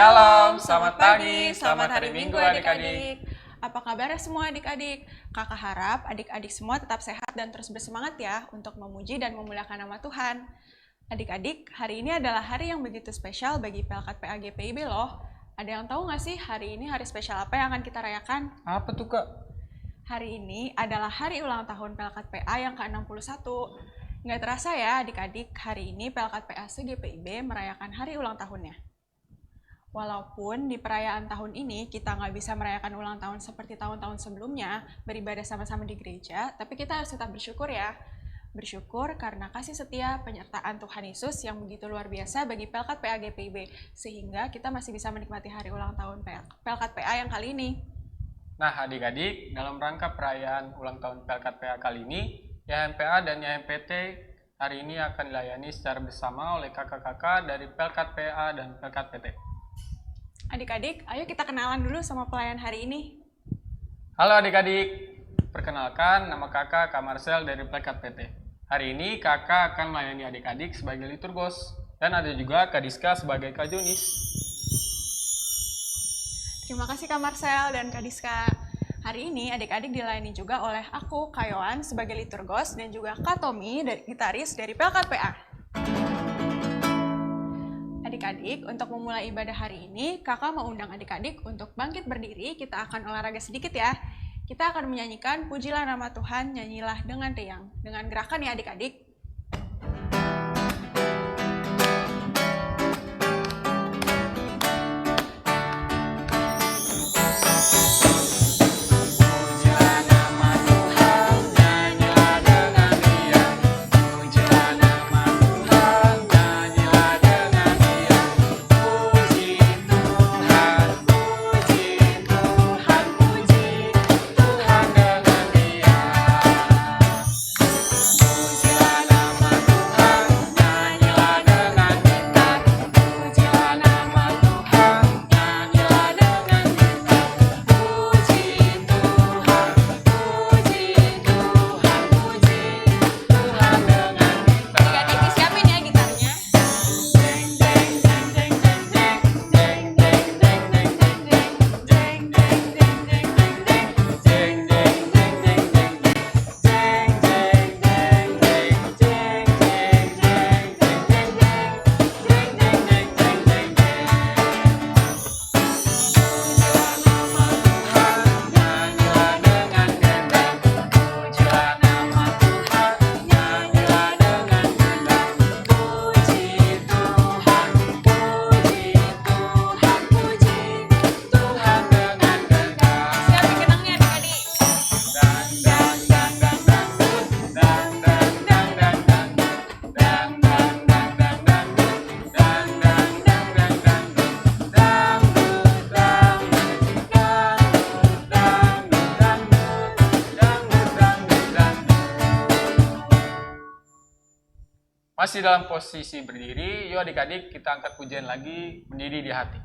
Shalom, selamat pagi, selamat hari Minggu adik-adik. Apa kabar semua adik-adik? Kakak harap adik-adik semua tetap sehat dan terus bersemangat ya untuk memuji dan memuliakan nama Tuhan. Adik-adik, hari ini adalah hari yang begitu spesial bagi Pelkat PA GPIB loh. Ada yang tahu nggak sih hari ini hari spesial apa yang akan kita rayakan? Apa tuh Kak? Hari ini adalah hari ulang tahun Pelkat PA yang ke-61. Nggak terasa ya adik-adik, hari ini Pelkat PA GPIB merayakan hari ulang tahunnya. Walaupun di perayaan tahun ini kita nggak bisa merayakan ulang tahun seperti tahun-tahun sebelumnya, beribadah sama-sama di gereja, tapi kita harus tetap bersyukur ya. Bersyukur karena kasih setia penyertaan Tuhan Yesus yang begitu luar biasa bagi Pelkat PA GPIB, sehingga kita masih bisa menikmati hari ulang tahun Pelkat PA yang kali ini. Nah adik-adik, dalam rangka perayaan ulang tahun Pelkat PA kali ini, YHMPA dan YHMPT hari ini akan dilayani secara bersama oleh kakak-kakak dari Pelkat PA dan Pelkat PT. Adik-adik, ayo kita kenalan dulu sama pelayan hari ini. Halo adik-adik, perkenalkan nama kakak Kak Marcel dari Pelkat PT. Hari ini kakak akan melayani adik-adik sebagai liturgos, dan ada juga Kak Diska sebagai Kak Junis. Terima kasih Kak Marcel dan Kak Diska. Hari ini adik-adik dilayani juga oleh aku, Kak Yohan, sebagai liturgos, dan juga Kak Tommy, gitaris dari Pelkat PA. Adik-adik, untuk memulai ibadah hari ini, kakak mau undang adik-adik untuk bangkit berdiri. Kita akan olahraga sedikit ya. Kita akan menyanyikan Pujilah Nama Tuhan, Nyanyilah Dengan Riang. Dengan gerakan ya adik-adik. Masih dalam posisi berdiri, yuk adik-adik kita angkat pujian lagi, berdiri di hati.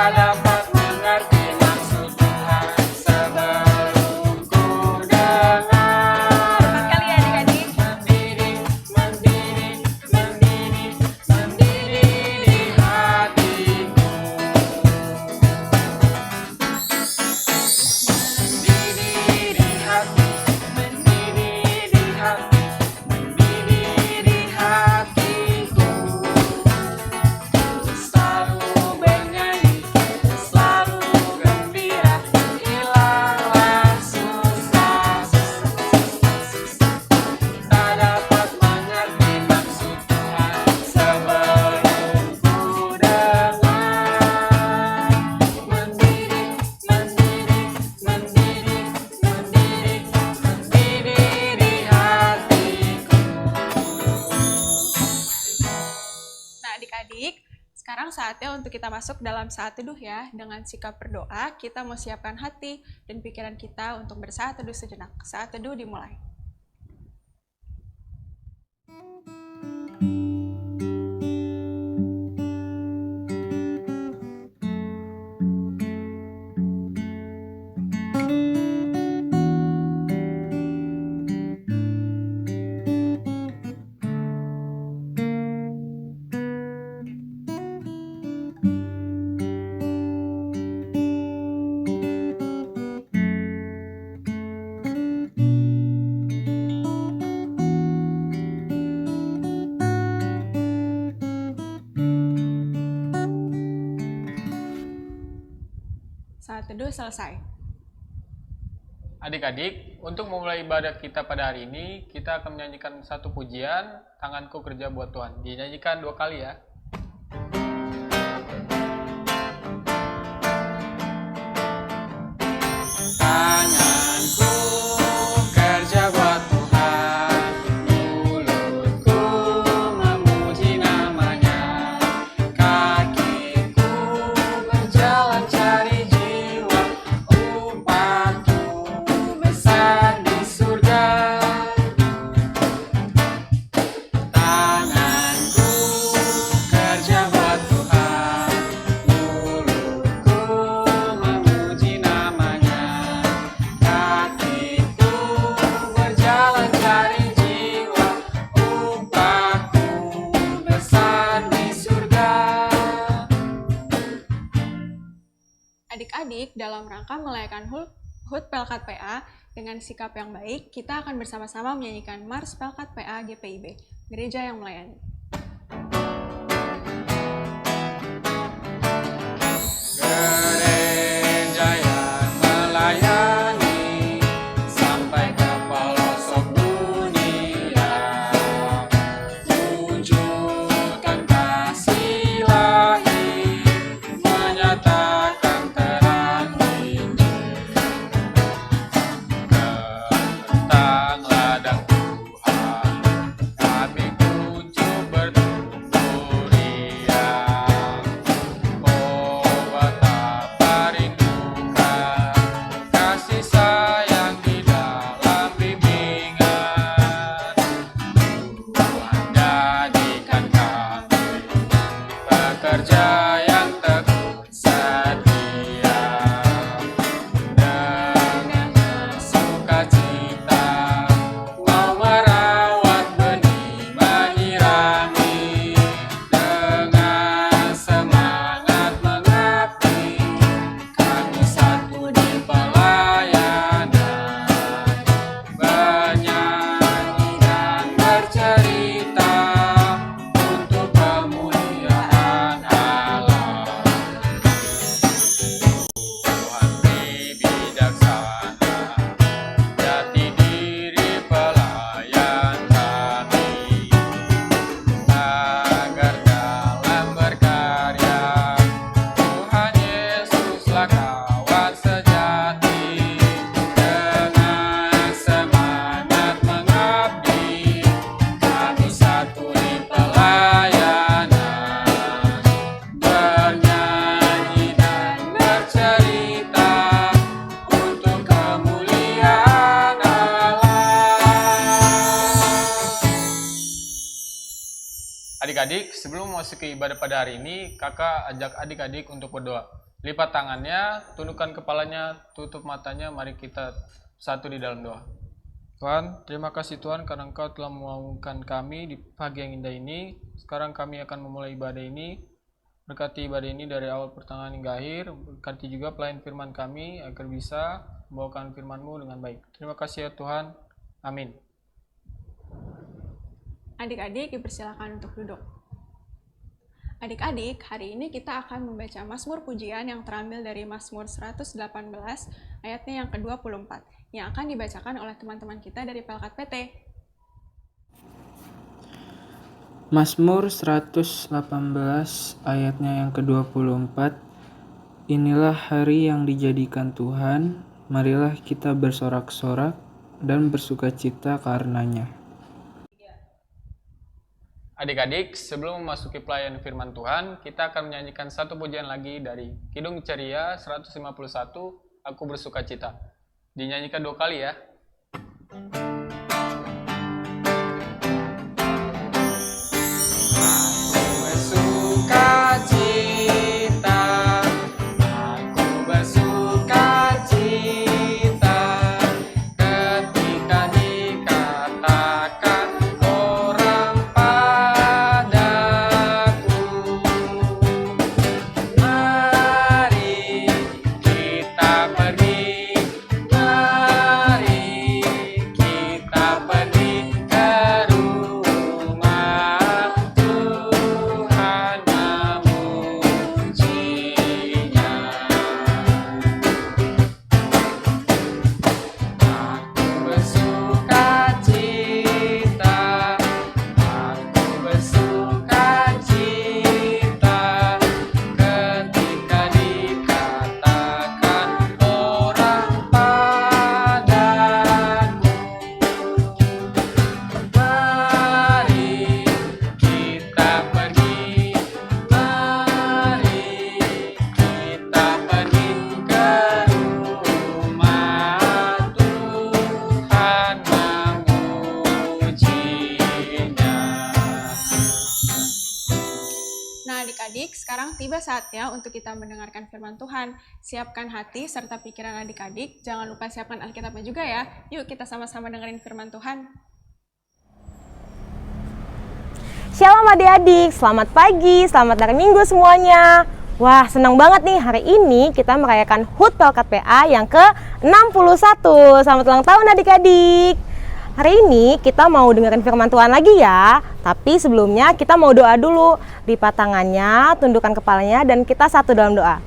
Ada saatnya untuk kita masuk dalam saat teduh ya. Dengan sikap berdoa, kita mau siapkan hati dan pikiran kita untuk bersaat teduh sejenak. Saat teduh dimulai. Saat teduh selesai. Adik-adik, untuk memulai ibadah kita pada hari ini, kita akan menyanyikan satu pujian, Tanganku Kerja Buat Tuhan. Dinyanyikan 2 kali ya. Tanganku kerja buat Tuhan, mulutku memuji namanya, kakiku berjalan cari jiwa, upahku besar di surga. Tanganku kerja buat Tuhan, mulutku memuji namanya, kakiku berjalan cari jiwa, upahku besar di surga. Adik-adik, dalam rangka merayakan HUT Pelkat PA dengan sikap yang baik, kita akan bersama-sama menyanyikan Mars Pelkat PA GPIB, Gereja yang Melayani. Gereja yang melayani sampai ke pelosok dunia, wujudkan kasih ilahi, menyatakan terang Injil tentang ladang Tuhan. Kami kunci bertumbuh riang. Oh, betapa rindukan kasih sayang di dalam bimbingan. Tuhan jadikan kami pekerja yang tekun setia, dengan sukacita mau merawat benih, menyirami, dengan semangat mengabdi. Kami satu di pelayanan, bernyanyi dan bercerita untuk kemuliaan Allah. Tuhan bijaksana, jati diri pelayan kami, agar dalam berkarya Tuhan Yesuslah kawan sejati, dengan semangat mengabdi. Kami satu di pelayanan, bernyanyi dan bercerita untuk kemuliaan Allah. Adik-adik, sebelum masuk ke ibadah pada hari ini, kakak ajak adik-adik untuk berdoa. Lipat tangannya, tundukkan kepalanya, tutup matanya, mari kita satu di dalam doa. Tuhan, terima kasih Tuhan karena Engkau telah membangunkan kami di pagi yang indah ini. Sekarang kami akan memulai ibadah ini. Berkati ibadah ini dari awal pertengahan hingga akhir. Berkati juga pelayan firman kami agar bisa membawakan firman-Mu dengan baik. Terima kasih ya Tuhan. Amin. Adik-adik dipersilakan untuk duduk. Adik-adik, hari ini kita akan membaca Mazmur Pujian yang terambil dari Mazmur 118 ayatnya yang ke-24 yang akan dibacakan oleh teman-teman kita dari Pelkat PT. Mazmur 118 ayatnya yang ke-24. Inilah hari yang dijadikan Tuhan, marilah kita bersorak-sorak dan bersukacita karenanya. Adik-adik, sebelum memasuki pelayan firman Tuhan, kita akan menyanyikan satu pujian lagi dari Kidung Ceria 151, Aku Bersukacita. Dinyanyikan 2 kali ya. Adik-adik, sekarang tiba saatnya untuk kita mendengarkan firman Tuhan. Siapkan hati serta pikiran adik-adik. Jangan lupa siapkan Alkitabnya juga ya. Yuk kita sama-sama dengerin firman Tuhan. Shalom adik-adik, selamat pagi, selamat hari Minggu semuanya. Wah, senang banget nih, hari ini kita merayakan HUT Pelkat PA yang ke-61. Selamat ulang tahun adik-adik. Hari ini kita mau dengerin firman Tuhan lagi ya. Tapi sebelumnya kita mau doa dulu. Lipat tangannya, tundukkan kepalanya, dan kita satu dalam doa.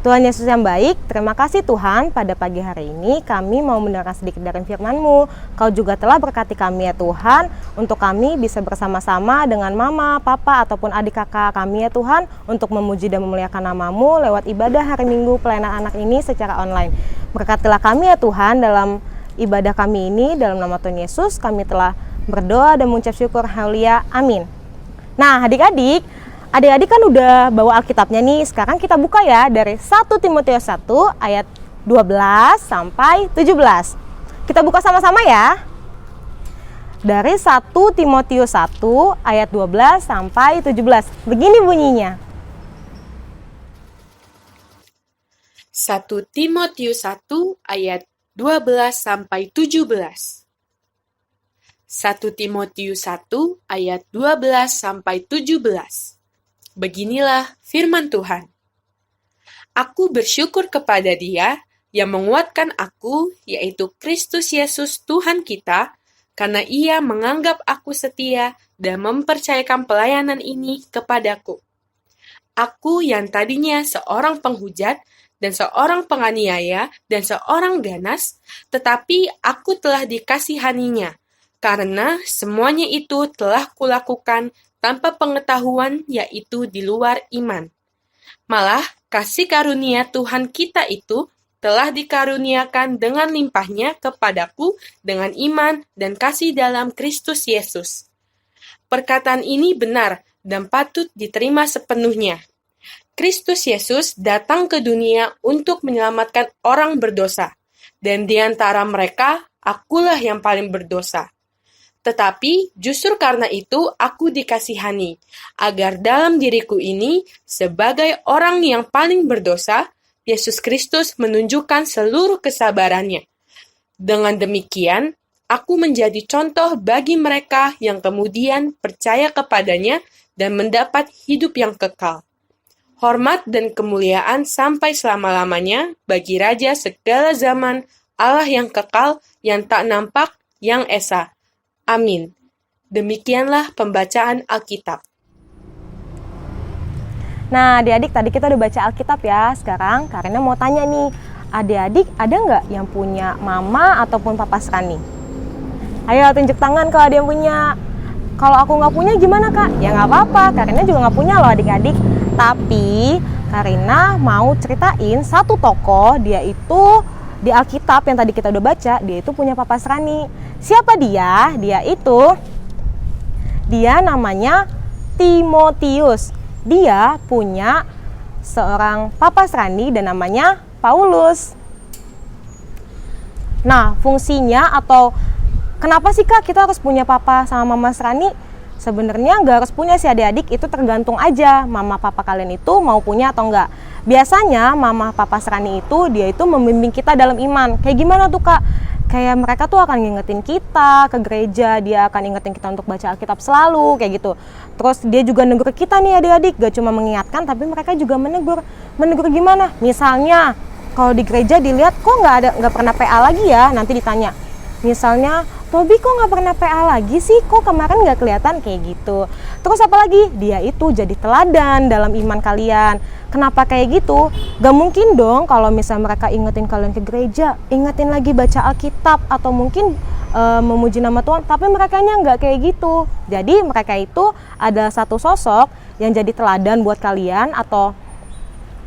Tuhan Yesus yang baik, terima kasih Tuhan, pada pagi hari ini kami mau mendengarkan sedikit dari firman-Mu. Kau juga telah berkati kami ya Tuhan, untuk kami bisa bersama-sama dengan mama, papa, ataupun adik kakak kami ya Tuhan, untuk memuji dan memuliakan nama-Mu lewat ibadah hari Minggu pelayanan anak ini secara online. Berkatilah kami ya Tuhan dalam ibadah kami ini, dalam nama Tuhan Yesus kami telah berdoa dan mengucap syukur, haleluya, amin. Nah adik-adik kan udah bawa Alkitabnya nih. Sekarang kita buka ya dari 1 Timotius 1 ayat 12 sampai 17. Kita buka sama-sama ya. Dari 1 Timotius 1 ayat 12 sampai 17. Begini bunyinya. 1 Timotius 1 ayat 12 sampai 17. 1 Timotius 1 ayat 12 sampai 17. Beginilah firman Tuhan. Aku bersyukur kepada Dia yang menguatkan aku, yaitu Kristus Yesus Tuhan kita, karena Ia menganggap aku setia dan mempercayakan pelayanan ini kepadaku. Aku yang tadinya seorang penghujat dan seorang penganiaya dan seorang ganas, tetapi aku telah dikasihaninya, karena semuanya itu telah kulakukan tanpa pengetahuan, yaitu di luar iman. Malah, kasih karunia Tuhan kita itu telah dikaruniakan dengan limpahnya kepadaku dengan iman dan kasih dalam Kristus Yesus. Perkataan ini benar dan patut diterima sepenuhnya. Kristus Yesus datang ke dunia untuk menyelamatkan orang berdosa, dan di antara mereka, akulah yang paling berdosa. Tetapi justru karena itu aku dikasihani, agar dalam diriku ini, sebagai orang yang paling berdosa, Yesus Kristus menunjukkan seluruh kesabarannya. Dengan demikian, aku menjadi contoh bagi mereka yang kemudian percaya kepadanya dan mendapat hidup yang kekal. Hormat dan kemuliaan sampai selama-lamanya bagi Raja segala zaman, Allah yang kekal, yang tak nampak, yang esa. Amin. Demikianlah pembacaan Alkitab. Nah adik-adik, tadi kita udah baca Alkitab ya. Sekarang Karina mau tanya nih, adik-adik ada nggak yang punya mama ataupun papa Srani? Ayo tunjuk tangan kalau ada yang punya. Kalau aku nggak punya gimana kak? Ya nggak apa-apa, Karina juga nggak punya loh adik-adik. Tapi Karina mau ceritain satu tokoh, dia itu di Alkitab yang tadi kita udah baca, dia itu punya papa Srani. Siapa dia? Dia itu Dia namanya Timotius. Dia punya seorang papa serani dan namanya Paulus. Nah, fungsinya atau kenapa sih Kak kita harus punya papa sama mama serani? Sebenarnya nggak harus punya sih adik-adik, itu tergantung aja mama papa kalian itu mau punya atau enggak. Biasanya mama papa serani itu dia itu membimbing kita dalam iman. Kayak gimana tuh Kak? Kayak mereka tuh akan ngingetin kita ke gereja, dia akan ingetin kita untuk baca Alkitab selalu, kayak gitu. Terus dia juga negur kita nih adik-adik, gak cuma mengingatkan tapi mereka juga menegur. Menegur gimana? Misalnya kalau di gereja dilihat kok nggak pernah PA lagi ya, nanti ditanya. Misalnya, Tobi kok nggak pernah PA lagi sih, kok kemarin nggak kelihatan, kayak gitu. Terus apalagi? Dia itu jadi teladan dalam iman kalian. Kenapa kayak gitu? Gak mungkin dong kalau misalnya mereka ingetin kalian ke gereja, ingetin lagi baca Alkitab atau mungkin memuji nama Tuhan, tapi merekanya nggak kayak gitu. Jadi mereka itu ada satu sosok yang jadi teladan buat kalian atau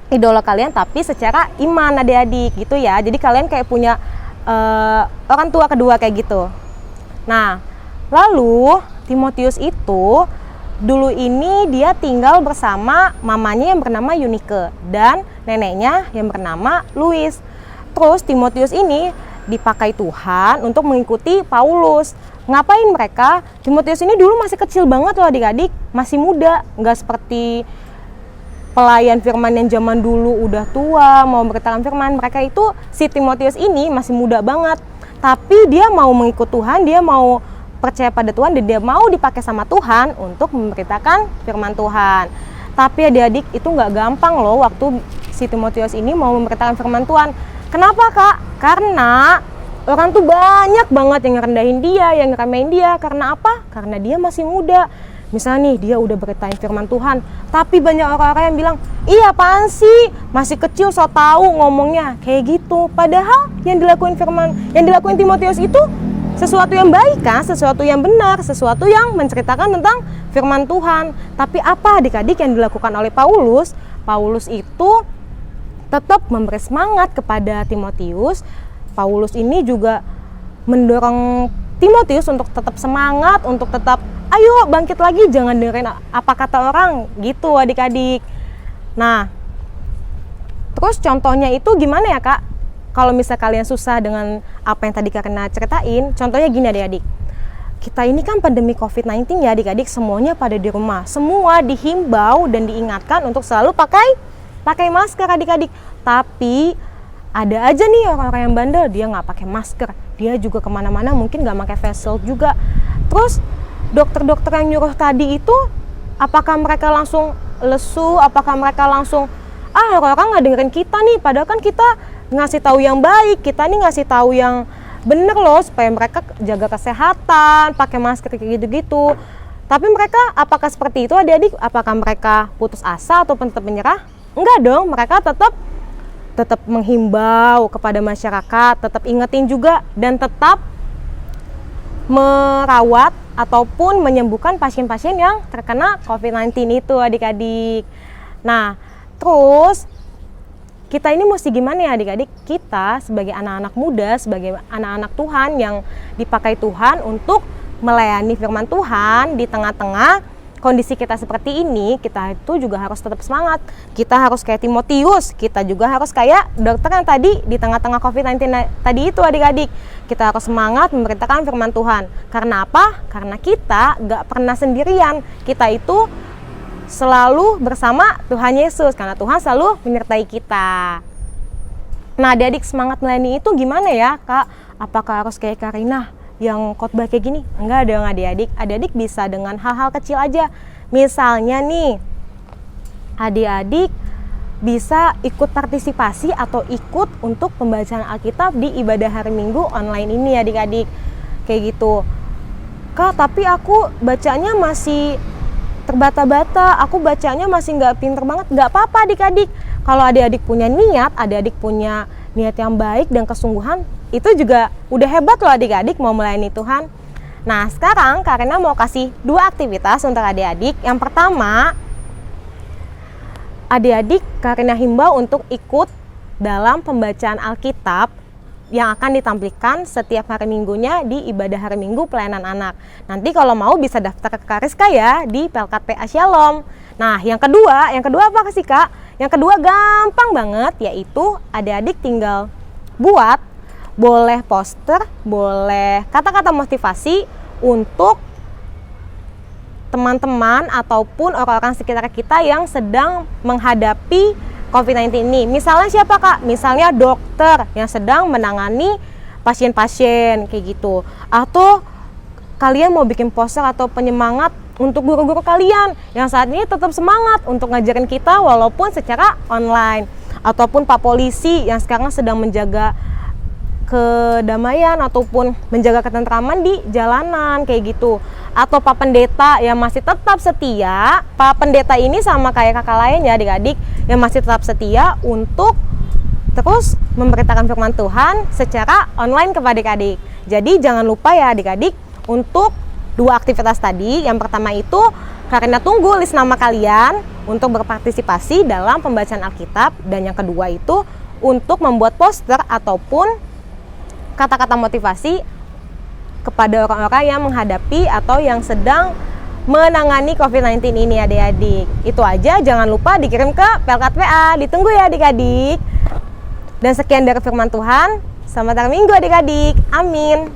idola kalian, tapi secara iman adik-adik gitu ya. Jadi kalian kayak punya orang tua kedua kayak gitu. Nah, lalu Timotius itu dulu ini dia tinggal bersama mamanya yang bernama Eunike dan neneknya yang bernama Louis. Terus Timotius ini dipakai Tuhan untuk mengikuti Paulus. Ngapain mereka? Timotius ini dulu masih kecil banget loh adik-adik, masih muda, nggak seperti pelayan firman yang zaman dulu udah tua mau memberitakan firman. Mereka itu, si Timotius ini masih muda banget, tapi dia mau mengikut Tuhan, dia mau percaya pada Tuhan dan dia mau dipakai sama Tuhan untuk memberitakan firman Tuhan. Tapi adik-adik itu nggak gampang loh waktu si Timotius ini mau memberitakan firman Tuhan. Kenapa Kak? Karena orang tuh banyak banget yang ngerendahin dia, yang ngeremehin dia. Karena apa? Karena dia masih muda. Misalnya nih dia udah beritain firman Tuhan, tapi banyak orang-orang yang bilang, iya apaan sih, masih kecil so tahu ngomongnya, kayak gitu. Padahal yang dilakuin Timotius itu sesuatu yang baik kan, sesuatu yang benar, sesuatu yang menceritakan tentang firman Tuhan. Tapi apa adik-adik yang dilakukan oleh Paulus? Paulus itu tetap memberi semangat kepada Timotius. Paulus ini juga mendorong Timotius untuk tetap semangat, untuk tetap ayo bangkit lagi, jangan dengerin apa kata orang gitu adik-adik. Nah, terus contohnya itu gimana ya Kak? Kalau misal kalian susah dengan apa yang tadi Karina ceritain, contohnya gini adik-adik. Kita ini kan pandemi COVID-19 ya adik-adik, semuanya pada di rumah. Semua dihimbau dan diingatkan untuk selalu pakai masker adik-adik. Tapi ada aja nih orang-orang yang bandel, dia nggak pakai masker. Dia juga kemana-mana mungkin nggak pakai face shield juga. Terus dokter-dokter yang nyuruh tadi itu, apakah mereka langsung lesu? Apakah mereka langsung orang-orang nggak dengerin kita nih? Padahal kan kita ngasih tahu yang baik, kita nih ngasih tahu yang bener loh supaya mereka jaga kesehatan, pakai masker kayak gitu-gitu. Tapi mereka apakah seperti itu adik-adik? Apakah mereka putus asa atau tetap menyerah? Enggak dong, mereka tetap menghimbau kepada masyarakat, tetap ingetin juga dan tetap merawat ataupun menyembuhkan pasien-pasien yang terkena COVID-19 itu adik-adik. Nah, terus kita ini mesti gimana ya adik-adik? Kita sebagai anak-anak muda, sebagai anak-anak Tuhan yang dipakai Tuhan untuk melayani firman Tuhan di tengah-tengah kondisi kita seperti ini, kita itu juga harus tetap semangat. Kita harus kayak Timotius, kita juga harus kayak dokter yang tadi di tengah-tengah COVID-19 tadi itu adik-adik. Kita harus semangat memberitakan firman Tuhan. Karena apa? Karena kita gak pernah sendirian. Kita itu selalu bersama Tuhan Yesus, karena Tuhan selalu menyertai kita. Nah adik-adik, semangat melayani itu gimana ya Kak? Apakah harus kayak Karina yang khotbah kayak gini? Enggak dong adik-adik. Adik-adik bisa dengan hal-hal kecil aja. Misalnya nih, adik-adik bisa ikut partisipasi atau ikut untuk pembacaan Alkitab di ibadah hari Minggu online ini adik-adik. Kayak gitu. Kak, tapi aku bacanya masih terbata-bata, aku bacanya masih nggak pinter banget. Nggak apa-apa adik-adik. Kalau adik-adik punya niat, adik-adik punya niat yang baik dan kesungguhan, itu juga udah hebat loh adik-adik mau melayani Tuhan. Nah sekarang Karina mau kasih 2 aktivitas untuk adik-adik. Yang pertama, adik-adik Karina himbau untuk ikut dalam pembacaan Alkitab yang akan ditampilkan setiap hari minggunya di ibadah hari minggu pelayanan anak. Nanti kalau mau bisa daftar ke Kariska ya di Pelkat PA Shalom. Nah, yang kedua apa sih Kak? Yang kedua gampang banget, yaitu adik-adik tinggal buat, boleh poster, boleh kata-kata motivasi untuk teman-teman ataupun orang-orang sekitar kita yang sedang menghadapi COVID-19 ini. Misalnya siapa Kak? Misalnya dokter yang sedang menangani pasien-pasien kayak gitu. Atau kalian mau bikin poster atau penyemangat untuk guru-guru kalian yang saat ini tetap semangat untuk ngajarin kita walaupun secara online. Ataupun Pak Polisi yang sekarang sedang menjaga kedamaian ataupun menjaga ketentraman di jalanan kayak gitu. Atau Pak Pendeta yang masih tetap setia. Pak Pendeta ini sama kayak kakak lain ya adik-adik, yang masih tetap setia untuk terus memberitakan firman Tuhan secara online kepada adik-adik. Jadi jangan lupa ya adik-adik untuk dua aktivitas tadi. Yang pertama itu karena tunggu list nama kalian untuk berpartisipasi dalam pembacaan Alkitab, dan yang kedua itu untuk membuat poster ataupun kata-kata motivasi kepada orang-orang yang menghadapi atau yang sedang menangani COVID-19 ini adik-adik. Itu aja, jangan lupa dikirim ke Pelkat PA. Ditunggu ya adik-adik. Dan sekian dari firman Tuhan. Selamat hari Minggu adik-adik. Amin.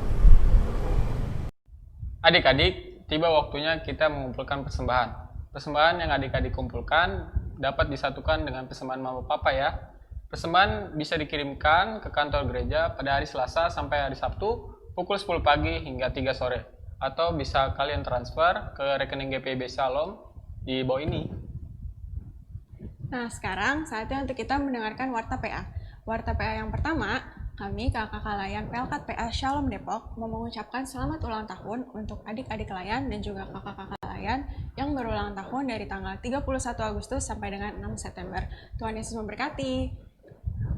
Adik-adik, tiba waktunya kita mengumpulkan persembahan. Persembahan yang adik-adik kumpulkan dapat disatukan dengan persembahan mama papa ya. Persembahan bisa dikirimkan ke kantor gereja pada hari Selasa sampai hari Sabtu pukul 10 pagi hingga 3 sore. Atau bisa kalian transfer ke rekening GPIB Shalom di bawah ini. Nah, sekarang saatnya untuk kita mendengarkan Warta PA. Warta PA yang pertama, kami kakak-kakak layan Pelkat PA Shalom Depok mau mengucapkan selamat ulang tahun untuk adik-adik layan dan juga kakak-kakak layan yang berulang tahun dari tanggal 31 Agustus sampai dengan 6 September. Tuhan Yesus memberkati.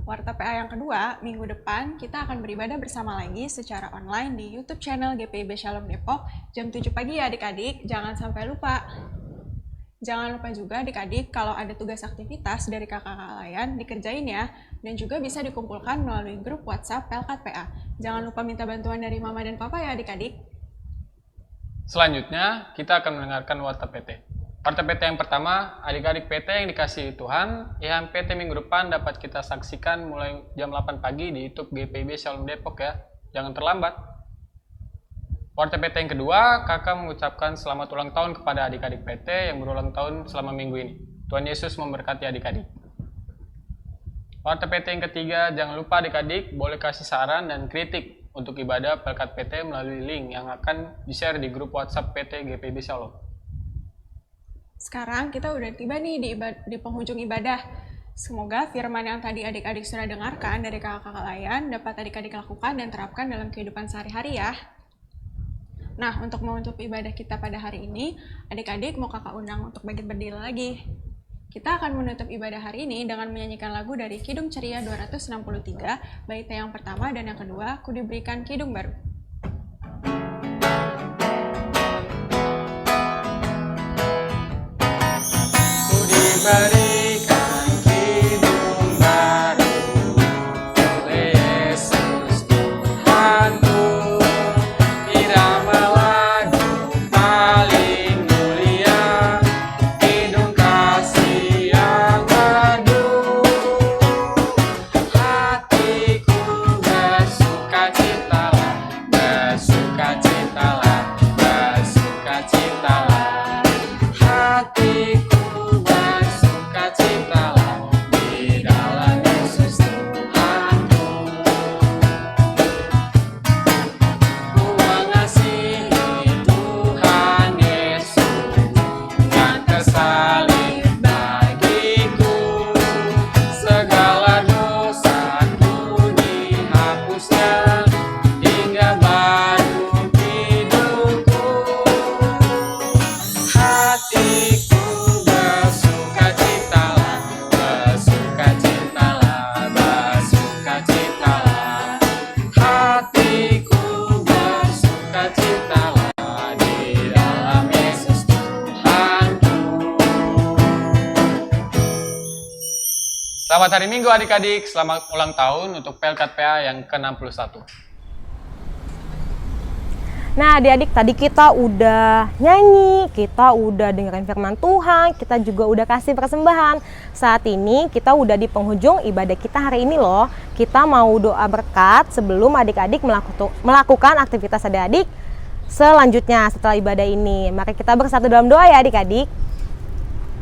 Warta PA yang kedua, minggu depan kita akan beribadah bersama lagi secara online di YouTube channel GPIB Shalom Depok jam 7 pagi ya adik-adik, jangan sampai lupa. Jangan lupa juga adik-adik kalau ada tugas aktivitas dari kakak-kakak layan dikerjain ya, dan juga bisa dikumpulkan melalui grup WhatsApp Pelkat PA. Jangan lupa minta bantuan dari mama dan papa ya adik-adik. Selanjutnya, kita akan mendengarkan Warta PT. Warta PT yang pertama, adik-adik PT yang dikasihi Tuhan, IHM PT minggu depan dapat kita saksikan mulai jam 8 pagi di YouTube GPIB Shalom Depok ya. Jangan terlambat. Warta PT yang kedua, kakak mengucapkan selamat ulang tahun kepada adik-adik PT yang berulang tahun selama minggu ini. Tuhan Yesus memberkati adik-adik. Warta PT yang ketiga, jangan lupa adik-adik boleh kasih saran dan kritik untuk ibadah Pelkat PT melalui link yang akan di-share di grup WhatsApp PT GPIB Shalom. Sekarang kita udah tiba nih di penghujung ibadah. Semoga firman yang tadi adik-adik sudah dengarkan dari kakak-kakak layan dapat adik-adik lakukan dan terapkan dalam kehidupan sehari-hari ya. Nah, untuk menutup ibadah kita pada hari ini, adik-adik mau kakak undang untuk bangkit berdiri lagi. Kita akan menutup ibadah hari ini dengan menyanyikan lagu dari Kidung Ceria 263, bait yang pertama dan yang kedua, Ku Diberikan Kidung Baru. Ku diberikan kidung baru oleh Yesus Tuhanku, irama lagu paling mulia, kidung kasih yang merdu. Hatiku bersukacitalah, bersukacitalah, bersukacitalah. Hatiku bersuka hari Minggu adik-adik, selamat ulang tahun untuk PLKT PA yang ke-61. Nah adik-adik, tadi kita udah nyanyi, kita udah dengerin firman Tuhan, kita juga udah kasih persembahan. Saat ini kita udah di penghujung ibadah kita hari ini loh. Kita mau doa berkat sebelum adik-adik melakukan aktivitas adik-adik selanjutnya setelah ibadah ini. Mari kita bersatu dalam doa ya adik-adik.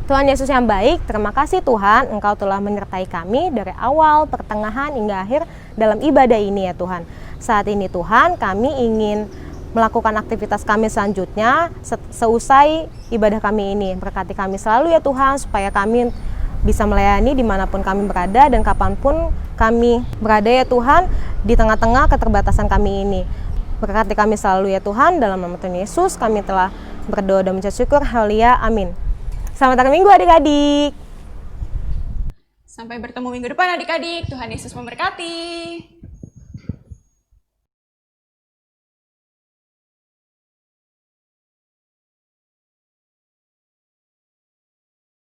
Tuhan Yesus yang baik, terima kasih Tuhan, Engkau telah menyertai kami dari awal, pertengahan, hingga akhir dalam ibadah ini ya Tuhan. Saat ini Tuhan, kami ingin melakukan aktivitas kami selanjutnya seusai ibadah kami ini. Berkati kami selalu ya Tuhan, supaya kami bisa melayani dimanapun kami berada dan kapanpun kami berada ya Tuhan, di tengah-tengah keterbatasan kami ini. Berkati kami selalu ya Tuhan, dalam nama Tuhan Yesus kami telah berdoa dan mengucap syukur. Haleluya, amin. Selamat hari Minggu adik-adik. Sampai bertemu minggu depan adik-adik. Tuhan Yesus memberkati.